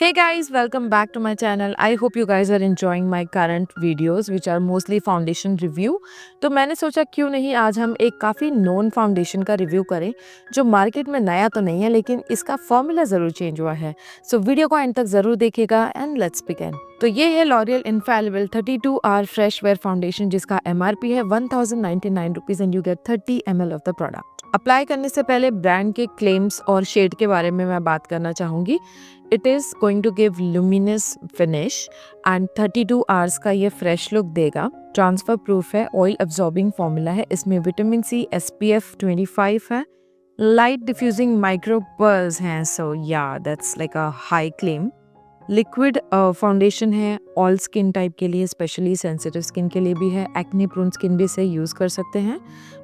Hey guys, welcome back to my channel. I hope you guys are enjoying my current videos which are mostly foundation review. तो मैंने सोचा क्यों नहीं आज हम एक काफ़ी नोन फाउंडेशन का रिव्यू करें जो मार्केट में नया तो नहीं है लेकिन इसका फॉर्मूला ज़रूर चेंज हुआ है. सो वीडियो को एंड तक ज़रूर देखिएगा एंड लेट्स बिगिन. तो ये है L'Oreal Infallible 32 hour fresh wear foundation जिसका MRP है 1099 rupees and you get 30 ml of the product. Apply करने से पहले ब्रांड के क्लेम्स और शेड के बारे में मैं बात करना चाहूँगी. It is going to give luminous finish and 32 hours का ये फ्रेश लुक देगा. ट्रांसफर प्रूफ है, ऑयल एब्जॉर्बिंग फॉर्मूला है, इसमें विटामिन सी SPF 25 है, लाइट डिफ्यूजिंग माइक्रो पर्ल्स हैं. सो या that's like a high claim. Liquid foundation है ऑल स्किन टाइप के लिए, स्पेशली सेंसिटिव स्किन के लिए भी है, एक्ने प्रोन स्किन भी इसे यूज़ कर सकते हैं.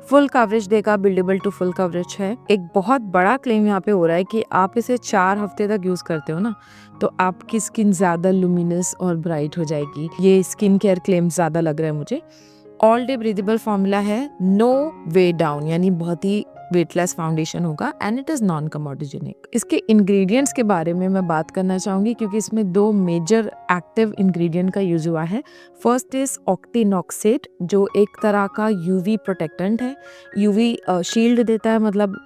फुल कवरेज देगा, बिल्डेबल टू फुल कवरेज है. एक बहुत बड़ा क्लेम यहाँ पे हो रहा है कि आप इसे 4 हफ्ते तक यूज़ करते हो ना तो आपकी स्किन ज़्यादा लुमिनस और ब्राइट हो जाएगी. ये स्किन केयर क्लेम ज़्यादा लग रहा है मुझे. ऑल डे ब्रीदेबल फॉर्मूला है, नो वे डाउन यानी बहुत ही वेटलेस फाउंडेशन होगा एंड इट इज़ नॉन कमोडोजेनिक. इसके इंग्रेडिएंट्स के बारे में मैं बात करना चाहूँगी क्योंकि इसमें 2 मेजर एक्टिव इंग्रेडिएंट का यूज़ हुआ है. फर्स्ट इज ऑक्टिनॉक्सेट जो एक तरह का UV प्रोटेक्टेंट है, UV शील्ड देता है, मतलब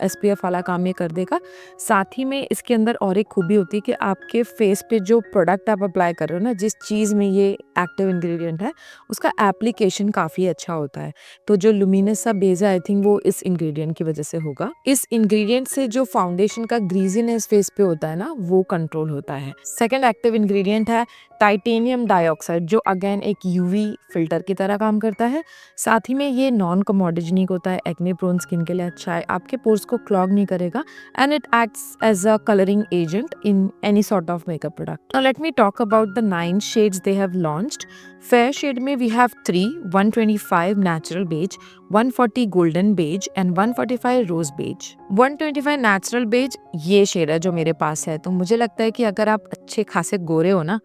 SPF वाला काम ये कर देगा. साथ ही में इसके अंदर और एक खूबी होती है कि आपके फेस पे जो प्रोडक्ट आप अप्लाई कर रहे हो ना, जिस चीज़ में ये एक्टिव इंग्रेडिएंट है उसका एप्लीकेशन काफ़ी अच्छा होता है. तो जो लुमिनस सा बेस है आई थिंक वो इस इंग्रेडिएंट की वजह से होगा. इस इंग्रेडिएंट से जो फाउंडेशन का ग्रीजीनेस फेस पे होता है ना वो कंट्रोल होता है. सेकंड एक्टिव इंग्रेडिएंट है टाइटेनियम डाइऑक्साइड जो अगेन एक UV फिल्टर की तरह काम करता है. साथ ही में ये नॉन कमोडोजेनिक होता है, एक्ने प्रोन स्किन के लिए अच्छा है, आपके पोर्स को क्लॉग नहीं करेगा and it acts as a colouring agent in any sort of makeup product. Now let me talk about the 9 shades they have launched. Fair shade में we have 3, 125 natural beige, 140 golden beige and 145 rose beige. 125 natural beige ये shade है जो मेरे पास है. तो मुझे लगता है कि अगर आप अच्छे खासे गोरे हो ना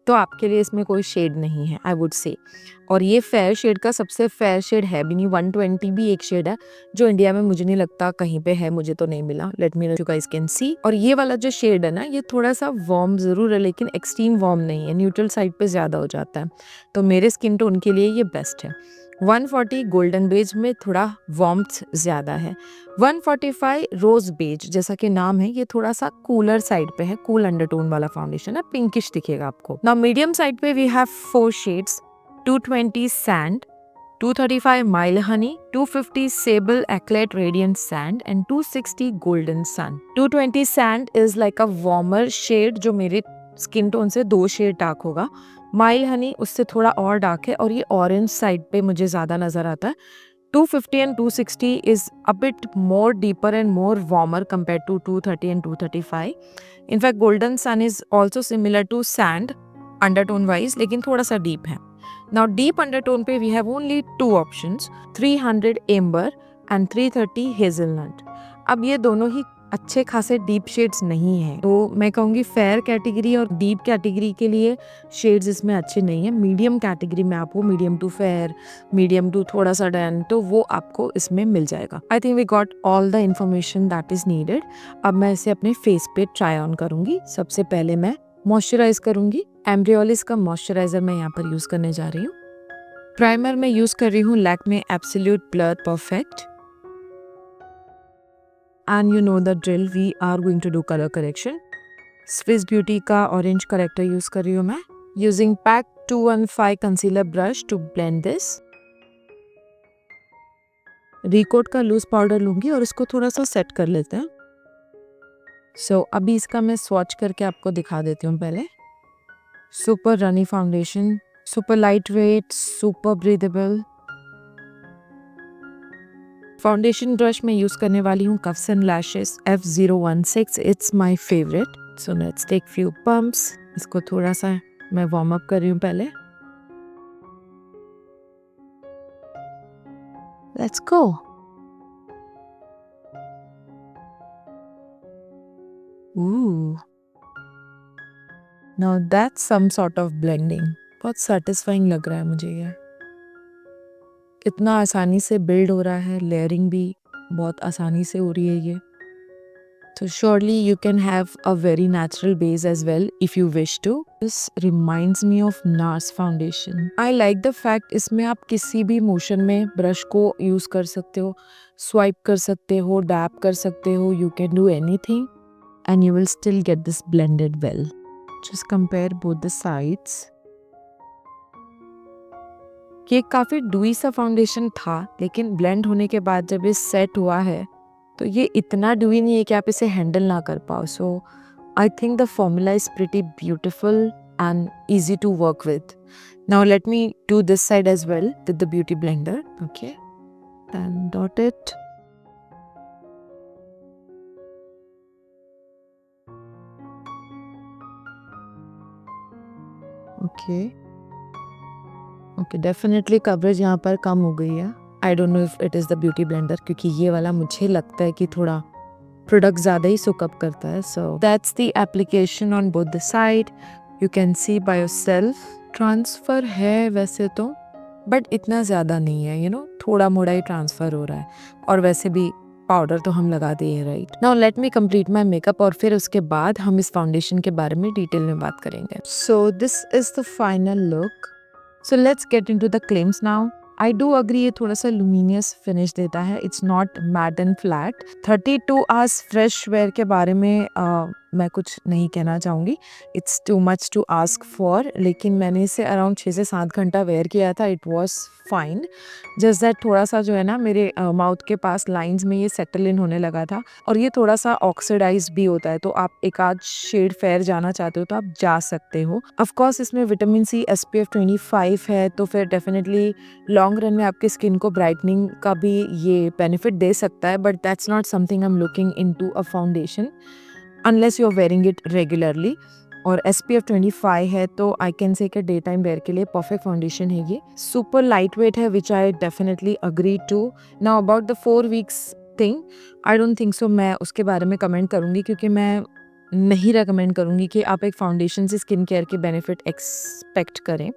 तो आपके लिए इसमें कोई शेड नहीं है आई वुड से. और ये फेयर शेड का सबसे फेयर शेड है भी नहीं. 120 भी एक शेड है जो इंडिया में मुझे नहीं लगता कहीं पे है, मुझे तो नहीं मिला. Let me know you guys can see. और ये वाला जो शेड है ना ये थोड़ा सा वार्म ज़रूर है लेकिन एक्सट्रीम वार्म नहीं है, न्यूट्रल साइड पे ज़्यादा हो जाता है. तो मेरे स्किन टोन के लिए ये बेस्ट है. 140 गोल्डन बेज में थोड़ा वार्मथ ज़्यादा है. 145 रोज बेज जैसा कि नाम है ये थोड़ा सा कूलर साइड पे है, कूल अंडरटोन वाला फाउंडेशन है, पिंकिश दिखेगा आपको. नाउ मीडियम साइड पे we have 4 shades. 220 sand, 235 miel honey, 250 sable eclat radiant sand and 260 golden sun. 220 sand is like a warmer shade जो मेरे स्किन टोन से 2 शेड डार्क होगा. माइल हनी उससे थोड़ा और डार्क है और ये ऑरेंज साइड पे मुझे ज़्यादा नज़र आता है. 250 and 260 is a bit more deeper and more warmer compared to 230 and 235. In fact, Golden Sun is also similar to sand undertone wise, लेकिन थोड़ा सा deep है. Now deep undertone पे we have only 2 options, 300 amber and 330 hazelnut. अब ये दोनों ही अच्छे खासे डीप शेड्स नहीं हैं, तो मैं कहूँगी फेयर कैटेगरी और डीप कैटेगरी के लिए शेड्स इसमें अच्छे नहीं है. मीडियम कैटेगरी में आपको medium to fair, medium to थोड़ा सा डैन, तो वो आपको इसमें मिल जाएगा. I think we got all the information that is needed. अब मैं इसे अपने फेस पे ट्राई ऑन करूंगी. सबसे पहले मैं मॉइस्चराइज करूंगी. एम्ब्रियोलिस का मॉइस्चराइजर मैं यहाँ पर यूज करने जा रही हूँ. प्राइमर मैं यूज कर रही हूँ Lakme absolute blur perfect. And you know the drill, we are going to do colour correction. Swiss Beauty का ऑरेंज करेक्टर यूज कर रही हूँ मैं. Using PAC 215 concealer brush to blend this. Recode का लूज पाउडर लूंगी और इसको थोड़ा सा सेट कर लेते हैं. सो अभी इसका मैं स्वॉच करके आपको दिखा देती हूँ. पहले super runny foundation, super light weight, super breathable. Foundation brush में यूज करने वाली हूँ cuffs and lashes F016. It's my favourite. So let's take few pumps. इसको थोड़ा सा मैं वार्म अप कर रही हूँ पहले. Let's go. Ooh. Now that's some sort of blending. बहुत satisfying लग रहा है मुझे ये. इतना आसानी से बिल्ड हो रहा है, लेयरिंग भी बहुत आसानी से हो रही है ये. So surely you can have a very natural base as well if you wish to. This reminds me of NARS foundation. I like the fact इसमें आप किसी भी मोशन में ब्रश को यूज कर सकते हो, स्वाइप कर सकते हो, डैप कर सकते हो. You can do anything and you will still get this blended well. Just compare both the sides. ये काफ़ी डूई सा फाउंडेशन था, लेकिन ब्लेंड होने के बाद जब ये सेट हुआ है तो ये इतना डूई नहीं है कि आप इसे हैंडल ना कर पाओ. So I think the formula is pretty beautiful and easy to work with. Now let me do this side as well with the beauty blender. Okay, and dot it. Okay okay, definitely coverage यहाँ पर कम हो गई है. I don't know if it is the beauty blender, क्योंकि ये वाला मुझे लगता है कि थोड़ा प्रोडक्ट ज़्यादा ही सुकअप करता है. So that's the application on both the side. You can see by yourself. Transfer है वैसे तो, बट इतना ज़्यादा नहीं है. थोड़ा मोड़ा ही ट्रांसफ़र हो रहा है. और वैसे भी पाउडर तो हम लगाते ही हैं, right. Now let me complete my makeup, और फिर उसके बाद हम इस फाउंडेशन के बारे में डिटेल में बात करेंगे. So this is the final look. So let's get into the claims now. I do agree ये थोड़ा सा luminous finish देता है. It's not matte and flat. 32 hours fresh wear के बारे में मैं कुछ नहीं कहना चाहूँगी. It's too much to ask for. लेकिन मैंने इसे अराउंड 6 से 7 घंटा वेयर किया था. It was fine. Just that थोड़ा सा जो है ना मेरे माउथ के पास लाइंस में ये सेटल इन होने लगा था. और ये थोड़ा सा ऑक्सीडाइज भी होता है, तो आप एक आध शेड फेयर जाना चाहते हो तो आप जा सकते हो. ऑफकोर्स इसमें विटामिन सी SPF 25 है, तो फिर डेफिनेटली लॉन्ग रन में आपकी स्किन को ब्राइटनिंग का भी ये बेनिफिट दे सकता है. But that's not something I am looking into a foundation unless you are wearing it regularly. और SPF 25 है, तो आई कैन से कि डे टाइम वेयर के लिए परफेक्ट फाउंडेशन है. ये सुपर लाइट वेट है, which I definitely agree to. Now about the 4 weeks thing, I don't think so मैं उसके बारे में कमेंट करूँगी, क्योंकि मैं नहीं रेकमेंड करूँगी कि आप एक फाउंडेशन से स्किन केयर के बेनिफिट एक्सपेक्ट करें,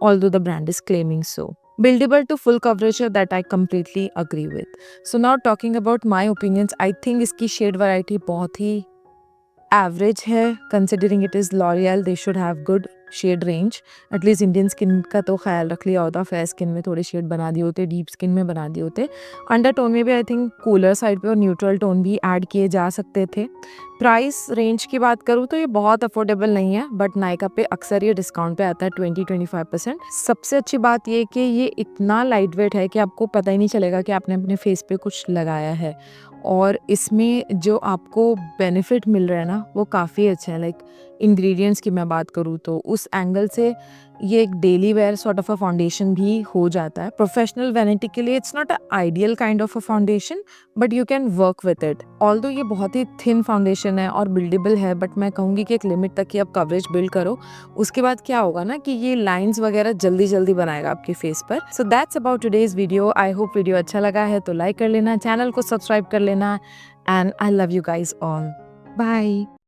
although the brand is claiming so. Buildable to full coverage that I completely agree with. So now talking about my opinions, I think इसकी shade variety बहुत ही एवरेज है. Considering it is L'Oreal, they should have good shade range. At least Indian skin का तो ख्याल रख लिया होता, फेयर स्किन में थोड़े शेड बना दिए होते, डीप स्किन में बना दिए होते. अंडर टोन में भी आई थिंक कूलर साइड पे और न्यूट्रल टोन भी ऐड किए जा सकते थे. प्राइस रेंज की बात करूँ तो ये बहुत अफोर्डेबल नहीं है, बट नायका पे अक्सर ये डिस्काउंट पे आता है 20-25%. सबसे अच्छी बात ये कि ये इतना लाइट वेट है कि आपको पता ही नहीं चलेगा कि आपने अपने फेस पे कुछ लगाया है. और इसमें जो आपको बेनिफिट मिल रहा है ना, वो काफ़ी अच्छा है. लाइक इंग्रेडिएंट्स की मैं बात करूँ तो उस एंगल से ये एक daily wear sort of a foundation भी हो जाता है. प्रोफेशनल वैनिटी के लिए it's not a ideal kind of a foundation, but you can work with it. Although ये बहुत ही थिन फाउंडेशन है और बिल्डेबल है, बट मैं कहूँगी कि एक लिमिट तक ही आप कवरेज बिल्ड करो. उसके बाद क्या होगा ना कि ये लाइंस वगैरह जल्दी जल्दी बनाएगा आपके फेस पर. So that's about today's video. I hope video अच्छा लगा है तो लाइक कर लेना, चैनल को सब्सक्राइब कर लेना, and I love you guys all. Bye.